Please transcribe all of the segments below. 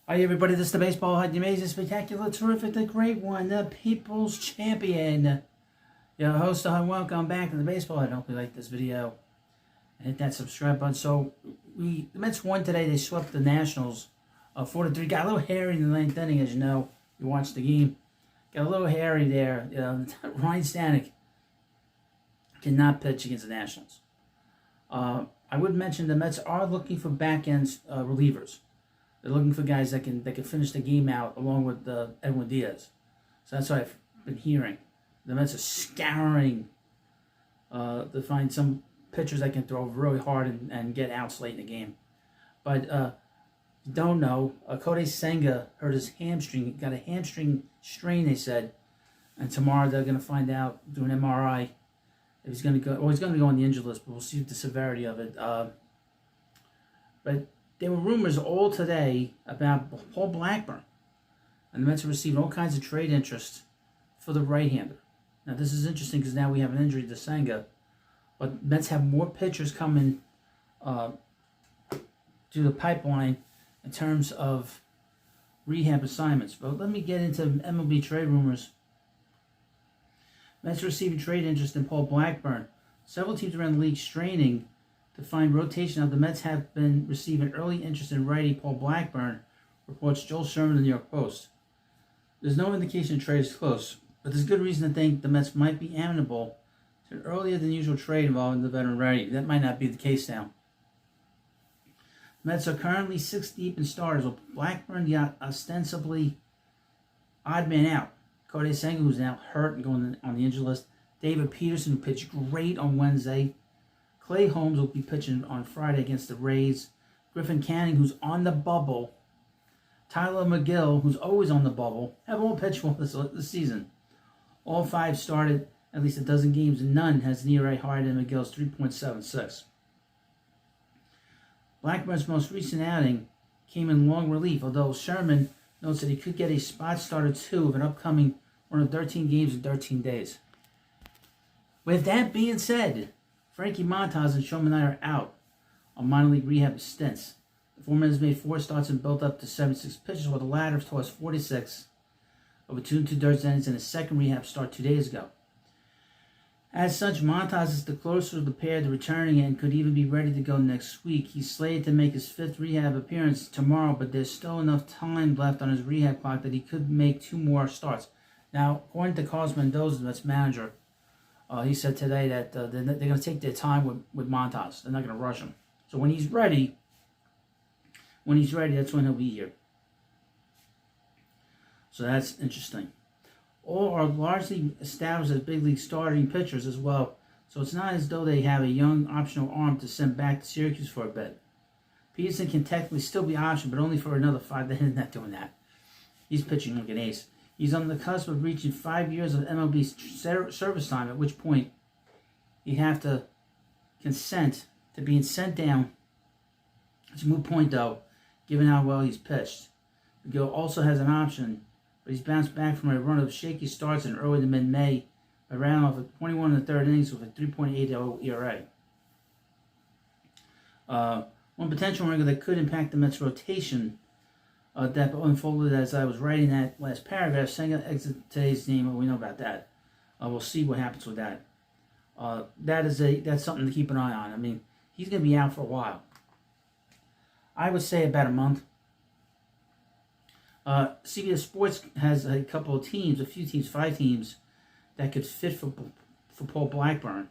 Hi everybody, this is the Baseball Hut, the amazing, spectacular, terrific, the great one, the People's Champion. Your host, welcome back to the Baseball Hut. I hope you like this video. And hit that subscribe button. So, the Mets won today. They swept the Nationals 4-3. Got a little hairy in the ninth inning, as you know. You watched the game. Got a little hairy there. Ryan Stanek cannot pitch against the Nationals. I would mention the Mets are looking for back-end relievers. They're looking for guys that can finish the game out along with Edwin Diaz. So that's what I've been hearing. The Mets are scouring to find some pitchers that can throw really hard and get outs late in the game. But don't know. Kodai Senga hurt his hamstring. Got a hamstring strain, they said. And tomorrow they're going to find out, do an MRI, if he's going to go. Well, he's going to go on the injured list, but we'll see the severity of it. But there were rumors all today about Paul Blackburn. And the Mets are receiving all kinds of trade interest for the right-hander. Now, this is interesting because now we have an injury to Senga. But Mets have more pitchers coming through the pipeline in terms of rehab assignments. But let me get into MLB Trade Rumors. Mets are receiving trade interest in Paul Blackburn. Several teams around the league straining to find rotation. Now, the Mets have been receiving early interest in righty Paul Blackburn, reports Joel Sherman of the New York Post. There's no indication the trade is close, but there's good reason to think the Mets might be amenable to an earlier than usual trade involving the veteran righty. That might not be the case now. The Mets are currently 6 deep in starters, with Blackburn got ostensibly odd man out. Kodai Senga, who's now hurt and going on the injured list. David Peterson, who pitched great on Wednesday. Clay Holmes will be pitching on Friday against the Rays. Griffin Canning, who's on the bubble. Tyler McGill, who's always on the bubble, have all pitched well this season. All 5 started at least a dozen games, and none has an ERA higher than McGill's 3.76. Blackburn's most recent outing came in long relief, although Sherman notes that he could get a spot starter too of an upcoming run of 13 games in 13 days. With that being said, Frankie Montas and Sean Manaea are out on minor league rehab stints. The former has made 4 starts and built up to 76 pitches, while the latter tossed 46 over 2 2/3 innings in his second rehab start 2 days ago. As such, Montas is the closer of the pair to returning and could even be ready to go next week. He's slated to make his 5th rehab appearance tomorrow, but there's still enough time left on his rehab clock that he could make 2 more starts. Now, according to Carlos Mendoza, that's manager, he said today that they're going to take their time with Montas. They're not going to rush him. So when he's ready, that's when he'll be here. So that's interesting. All are largely established as big league starting pitchers as well. So it's not as though they have a young optional arm to send back to Syracuse for a bit. Peterson can technically still be optioned, but only for another 5. They're not doing that. He's pitching like an ace. He's on the cusp of reaching 5 years of MLB service time, at which point he'd have to consent to being sent down. It's a moot point, though, given how well he's pitched. McGill also has an option, but he's bounced back from a run of shaky starts in early to mid-May by rounding off at 21 1/3 innings with a 3.80 ERA. One potential wrinkle that could impact the Mets' rotation that unfolded as I was writing that last paragraph. Senga exit today's game. We know about that. We'll see what happens with that. That's something to keep an eye on. I mean, he's going to be out for a while. I would say about a month. CBS Sports has a couple of teams, 5 teams, that could fit for Paul Blackburn.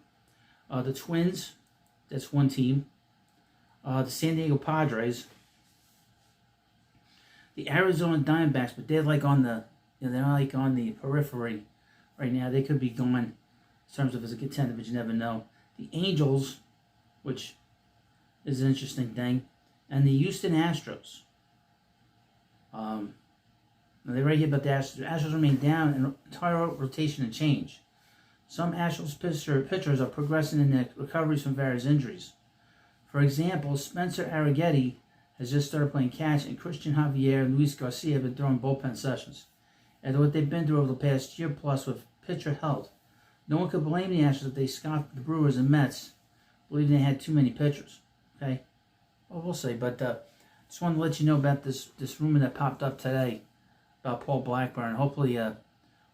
The Twins, that's one team. The San Diego Padres. The Arizona Diamondbacks, but they're like on the, they're like on the periphery right now. They could be gone in terms of as a contender, but you never know. The Angels, which is an interesting thing, and the Houston Astros. Now they're right here about the Astros. The Astros remain down in entire rotation and change. Some Astros pitchers are progressing in their recoveries from various injuries. For example, Spencer Arrighetti has just started playing catch, and Christian Javier and Luis Garcia have been throwing bullpen sessions. And what they've been through over the past year plus with pitcher health, no one could blame the Astros if they scoffed the Brewers and Mets, believing they had too many pitchers. Okay? Well, we'll see. But just wanted to let you know about this rumor that popped up today about Paul Blackburn. Hopefully,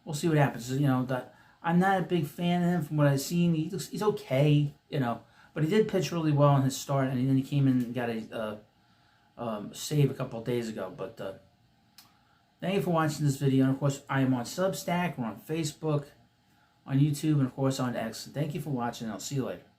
we'll see what happens. You know, I'm not a big fan of him from what I've seen. He's okay, you know, but he did pitch really well in his start, and then he came in and got a save a couple of days ago. But thank you for watching this video. And of course, I am on Substack, we're on Facebook, on YouTube, and of course on X. Thank you for watching. I'll see you later.